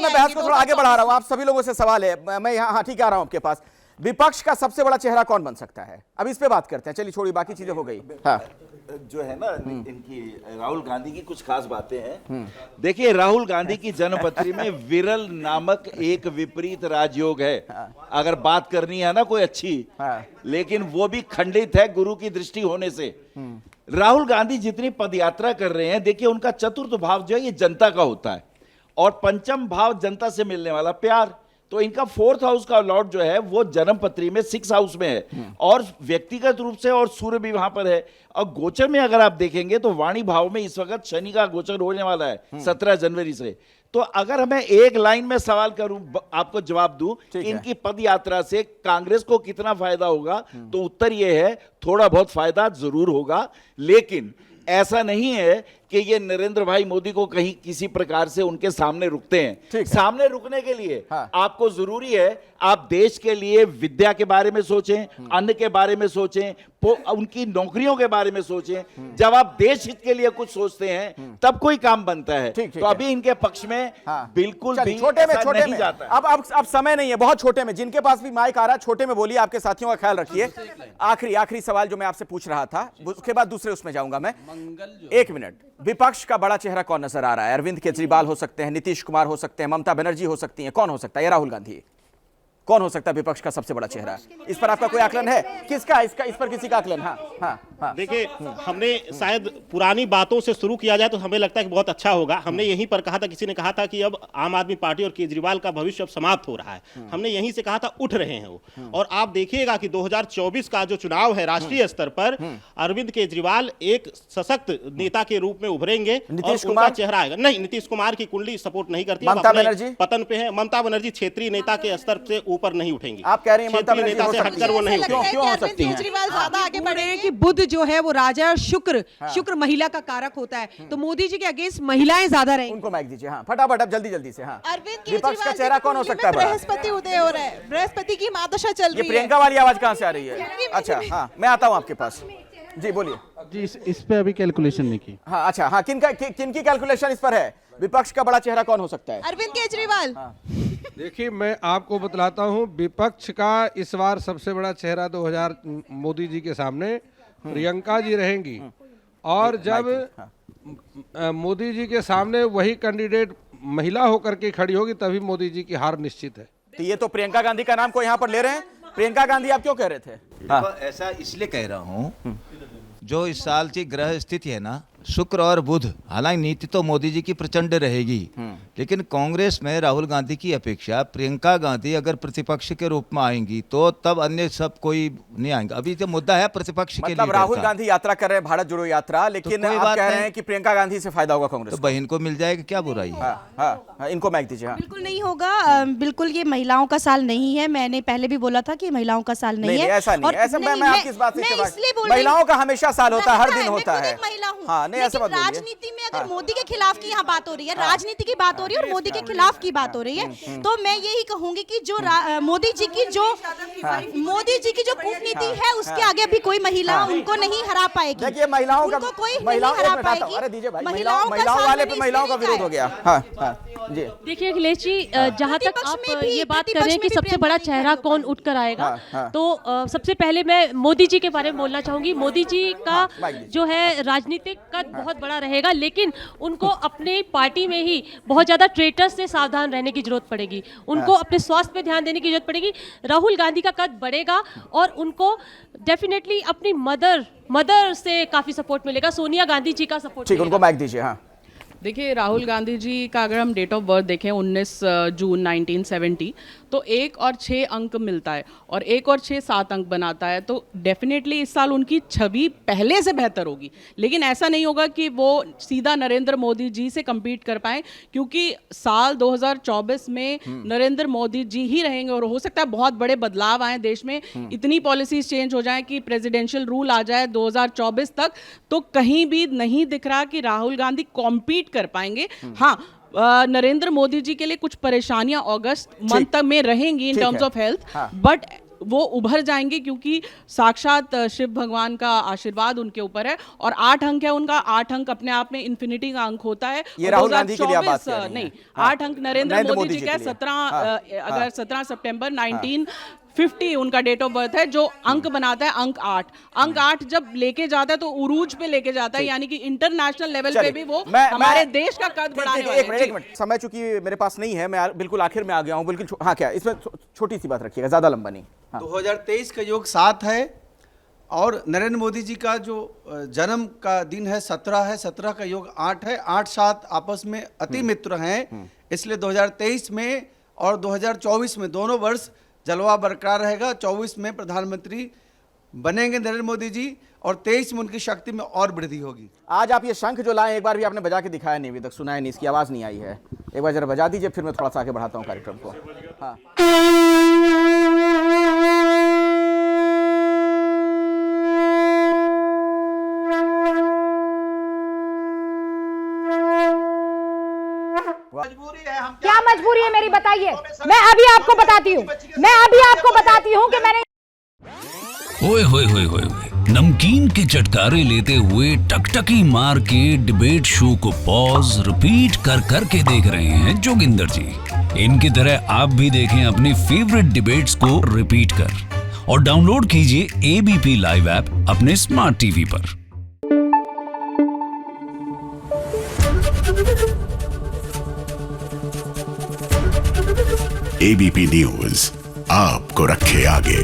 अब मैं बहस को थोड़ा आगे बढ़ा रहा हूं, आप सभी लोगों से सवाल है, मैं यहाँ हाँ ठीक आ रहा हूं आपके पास। विपक्ष का सबसे बड़ा चेहरा कौन बन सकता है, अब इस पे बात करते हैं। चलिए छोड़िए, बाकी चीजें हो गई। हाँ, जो है ना इनकी राहुल गांधी की कुछ खास बातें हैं। देखिए, राहुल गांधी की जन्मपत्री में विरल नामक एक विपरीत राजयोग है। अगर बात करनी है ना कोई अच्छी, लेकिन वो भी खंडित है गुरु की दृष्टि होने से। राहुल गांधी जितनी पदयात्रा कर रहे हैं, देखिए उनका चतुर्थ भाव जो है ये जनता का होता है, और पंचम भाव जनता से मिलने वाला प्यार। तो इनका फोर्थ हाउस का लॉर्ड जो है वो जन्मपत्री में 6 हाउस में है, और व्यक्तिगत रूप से और सूर्य भी वहां पर है। और गोचर में अगर आप देखेंगे तो वाणी भाव में इस वक्त शनि का गोचर होने वाला है 17 जनवरी से। तो अगर मैं एक लाइन में सवाल करूं, आपको जवाब दूं कि इनकी पद यात्रा से कांग्रेस को कितना फायदा होगा, तो उत्तर यह है थोड़ा बहुत फायदा जरूर होगा। लेकिन ऐसा नहीं है कि ये नरेंद्र भाई मोदी को कहीं किसी प्रकार से उनके सामने रुकते हैं। सामने रुकने के लिए आपको जरूरी है आप देश के लिए विद्या के बारे में सोचें, अन्न के बारे में सोचें, उनकी नौकरियों के बारे में सोचें। जब आप देश हित के लिए कुछ सोचते हैं तब कोई काम बनता है। तो अभी इनके पक्ष में बिल्कुल भी छोटे में नहीं जाता है। अब समय नहीं है, बहुत छोटे में, जिनके पास भी माइक आ रहा है छोटे में बोलिए, आपके साथियों का ख्याल रखिए। आखिरी सवाल जो मैं आपसे पूछ रहा था, उसके बाद दूसरे उसमें जाऊंगा मैं। 1 मिनट, विपक्ष का बड़ा चेहरा कौन नजर आ रहा है? अरविंद केजरीवाल हो सकते हैं, नीतीश कुमार हो सकते हैं, ममता बनर्जी हो सकती हैं, कौन हो सकता है? या राहुल गांधी? कौन हो सकता है विपक्ष का सबसे बड़ा चेहरा? इस पर आपका कोई आकलन है? किसका इस पर किसी का आकलन? हाँ। देखिए, हमने शायद पुरानी बातों से शुरू किया जाए तो हमें लगता है कि बहुत अच्छा होगा। हमने यहीं पर कहा था, किसी ने कहा था कि अब आम आदमी पार्टी और केजरीवाल का भविष्य अब समाप्त हो रहा है। हमने यहीं से कहा था उठ रहे हैं वो। और आप देखिएगा कि 2024 का जो चुनाव है राष्ट्रीय स्तर पर, अरविंद केजरीवाल एक सशक्त नेता के रूप में उभरेंगे और उनका चेहरा आएगा। नहीं, नीतीश कुमार की कुंडली सपोर्ट नहीं करती, ममता बनर्जी पतन पे है। ममता बनर्जी क्षेत्रीय नेता के स्तर से ऊपर नहीं उठेंगी। आप कह रही हैं ममता बनर्जी नेता से हटकर वो नहीं उठेंगी। क्यों हो सकती है? केजरीवाल ज्यादा आगे बढ़े हैं कि बुध जो है वो राजा और शुक्र महिला का कारक होता है, तो मोदी जी के अगेंस्ट महिलाएं ज्यादा रहेंगी। उनको माइक दीजिए। हाँ, फटाफट, अब जल्दी से। हाँ, अरविंद विपक्ष का चेहरा कौन हो सकता है? बृहस्पति उदय हो रहा है, बृहस्पति की महादशा चल रही है। प्रियंका वाली आवाज कहां से आ रही है? अच्छा, हाँ, मैं आता हूं आपके पास। जी बोलिए। जी, इस पे अभी कैलकुलेशन नहीं की। हाँ, अच्छा, हाँ, किनकी कैलकुलेशन इस पर है? विपक्ष का बड़ा चेहरा कौन हो सकता है? अरविंद केजरीवाल। देखिए, मैं आपको बतलाता हूं, विपक्ष का इस बार सबसे बड़ा चेहरा 2000 मोदी जी के सामने प्रियंका जी रहेंगी। और जब मोदी जी के सामने वही कैंडिडेट महिला होकर के खड़ी होगी तभी मोदी जी की हार निश्चित है। तो ये तो प्रियंका गांधी का नाम को यहाँ पर ले रहे हैं। प्रियंका गांधी आप क्यों कह रहे थे? ऐसा इसलिए कह रहा हूँ, जो इस साल की ग्रह स्थिति है ना, शुक्र और बुध, हालांकि नीति तो मोदी जी की प्रचंड रहेगी, लेकिन कांग्रेस में राहुल गांधी की अपेक्षा प्रियंका गांधी अगर प्रतिपक्ष के रूप में आएंगी तो तब अन्य सब कोई नहीं आएंगे। अभी जो मुद्दा है प्रतिपक्ष के लिए, राहुल गांधी यात्रा कर रहे हैं, भारत जोड़ो यात्रा, लेकिन आप कह रहे हैं कि प्रियंका गांधी से फायदा होगा कांग्रेस तो बहन को मिल जाएगा, क्या बुराई है? हाँ, इनको माइक दीजिए। बिल्कुल नहीं होगा, बिल्कुल ये महिलाओं का साल नहीं है। मैंने पहले भी बोला था कि महिलाओं का साल नहीं है। ऐसा नहीं, ऐसा मैं आपकी इस बात से, महिलाओं का हमेशा साल होता है, हर दिन होता है। हाँ, नहीं ऐसा मत बोलिए। राजनीति में अगर मोदी के खिलाफ की यहाँ बात हो रही है, राजनीति की बात हो रही है और मोदी के खिलाफ की बात हो रही है, तो मैं यही कहूंगी कि जो मोदी जी की जो कूटनीति है उसके आगे भी कोई महिला उनको नहीं हरा पाएगी। देखिए, महिलाओं का कोई नहीं हरा पाएगी। अरे दीजिए भाई, महिलाओं वाले पे महिलाओं का विरोध हो गया। हाँ, जी देखिए अखिलेश जी, जहाँ तक आप ये बात कर रहे हैं कि सबसे बड़ा चेहरा कौन उठकर आएगा, तो सबसे पहले मैं मोदी जी के बारे में बोलना चाहूंगी। मोदी जी का जो है राजनीतिक कद बहुत बड़ा रहेगा, लेकिन उनको अपने पार्टी में ही बहुत ज्यादा ट्रेटर्स से सावधान रहने की जरूरत पड़ेगी। उनको अपने स्वास्थ्य पे ध्यान देने की जरूरत पड़ेगी। राहुल गांधी का कद बढ़ेगा और उनको डेफिनेटली अपनी मदर से काफी सपोर्ट मिलेगा, सोनिया गांधी जी का सपोर्ट। ठीक, उनको माइक दीजिए। हाँ, देखिए, राहुल गांधी जी का अगर हम डेट ऑफ बर्थ देखें 19 जून 1970, तो 1 और 6 अंक मिलता है और 1 और 6 7 अंक बनाता है। तो डेफिनेटली इस साल उनकी छवि पहले से बेहतर होगी, लेकिन ऐसा नहीं होगा कि वो सीधा नरेंद्र मोदी जी से कम्पीट कर पाए, क्योंकि साल 2024 में नरेंद्र मोदी जी ही रहेंगे और हो सकता है बहुत बड़े बदलाव आए देश में, इतनी पॉलिसीज चेंज हो जाए कि प्रेसिडेंशियल रूल आ जाए 2024 तक। तो कहीं भी नहीं दिख रहा कि राहुल गांधी कॉम्पीट कर पाएंगे। हाँ, नरेंद्र मोदी जी के लिए कुछ परेशानियां अगस्त मंथ तक में रहेंगी in terms of health, but वो उभर जाएंगे, क्योंकि साक्षात शिव भगवान का आशीर्वाद उनके ऊपर है। और 8 अंक है उनका, 8 अंक अपने आप में इन्फिनिटी का अंक होता है। ये राहुल गांधी के लिए आप बात कर रही हैं। नहीं, 8 अंक नरेंद्र मोदी जी का 17 अगर 17 सितंबर 1950 उनका डेट ऑफ बर्थ है, जो अंक बनाता है अंक 8। अंक 8 जब लेके जाता है तो उरूज पे लेके जाता है, यानी कि इंटरनेशनल लेवल पे भी वो हमारे देश का कद बढ़ाने वाला है। एक मिनट, समय चूंकि मेरे पास नहीं है, मैं बिल्कुल आखिर में आ गया हूं, बिल्कुल। हाँ, क्या इसमें छोटी सी बात रखिएगा, ज्यादा लंबा नहीं। 2023 का योग 7 है और नरेंद्र मोदी जी का जो जन्म का दिन है 17 है, 17 का योग 8 है। 8-7 आपस में अति मित्र हैं, इसलिए 2023 में और 2024 में दोनों वर्ष जलवा बरकरार रहेगा। 24 में प्रधानमंत्री बनेंगे नरेंद्र मोदी जी और 23 में उनकी शक्ति में और वृद्धि होगी। आज आप ये शंख जो लाए, एक बार भी आपने बजा के दिखाया नहीं, अभी तक सुनाया नहीं, इसकी आवाज नहीं आई है। एक बार जरा बजा दीजिए, फिर मैं थोड़ा सा आगे बढ़ाता हूँ कार्यक्रम को। हाँ, क्या मजबूरी है मेरी, बताइए। मैं अभी आपको बताती हूँ कि मैंने ओए होए होए होए होए, नमकीन के चटकारे लेते हुए टकटकी मार के डिबेट शो को पॉज रिपीट कर कर के देख रहे हैं जोगिंदर जी। इनकी तरह आप भी देखें अपनी फेवरेट डिबेट्स को रिपीट कर और डाउनलोड कीजिए एबीपी लाइव ऐप अपने स्मार्ट टीवी पर। एबीपी न्यूज आपको रखे आगे।